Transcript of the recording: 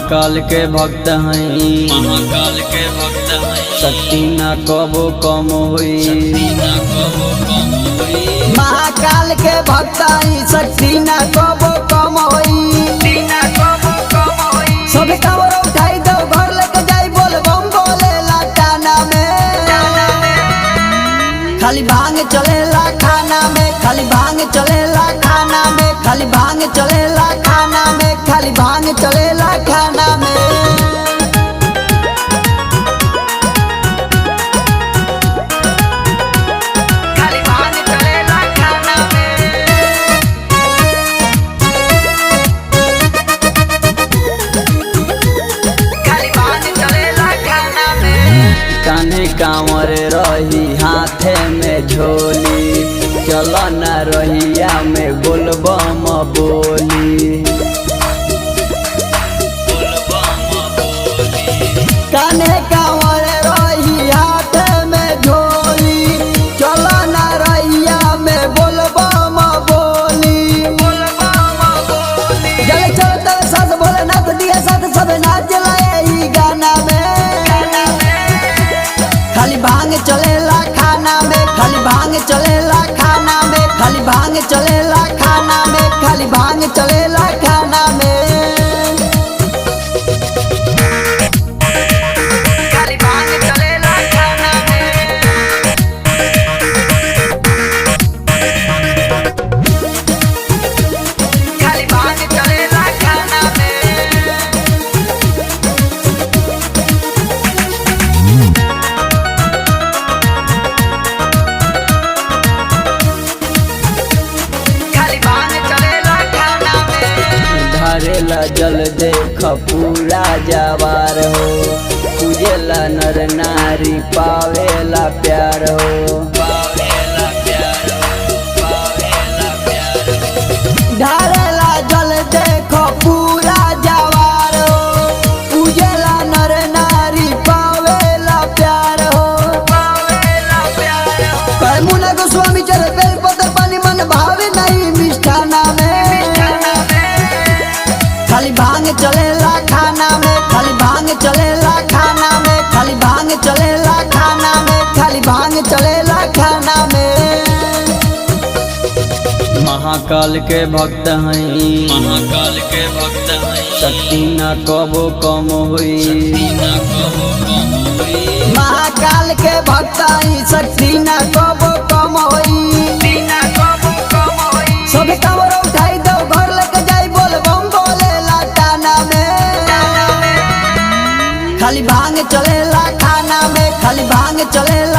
महाकाल के भक्त हैं, महाकाल के भक्त हैं। शक्ति न कबो कम हुई। महाकाल के भक्त हैं, शक्ति न कबो कम होई। सब कांवर उठाई दो घर लेके जाई बोल बम बोले लाटाना में। खाली भांग चलेला खाना में, खाली भांग चलेला खाना में, खाली भांग चलेला खाना में, खाली भांग चलेला खाना में। कान्हे कांवर रही हाथे में झोली, चल न रहिया में बोलबम बोली। कान्हे कांवर रही हाथे में झोली, चल न रहिया में बोलबम बोली। जल चलते साथ भोलेनाथ दिया साथ सब नाच लाए ई गाना में। खाली भांग चलेला खाना में, खाली भांग चलेला खाना में, खाली भांग चलेला खाना में, खाली भांग चलेला खाना में। खाली भांग चलेला खाना में। खाली भांग चलेला खाना में। धारेला जल देख पूरा जवार हो, पूजेला नर नारी पावेला प्यार हो। ढारेला जल देखो पूरा जवार हो, पूजेला नर नारी पावेला प्यार हो। मुना गोस्वामी चले बेल पत्र पानी मन भावे नहीं मिष्ठाना में। खाली भांग चलेला खाना में, खाली भांग चलेला खाना में, खाली भांग चलेला खाना में, खाली भांग चलेला खाना में। महाकाल के भक्त हैं, महाकाल के भक्त हैं। शक्ति न कबो कम हुई। महाकाल के भक्त हैं, शक्ति न कबो कम होई। सब कांवर उठाई दो घर लेके जाई बोल बम बोले लाटाना में। खाली भांग चलेला खाना में, खाली भांग चलेला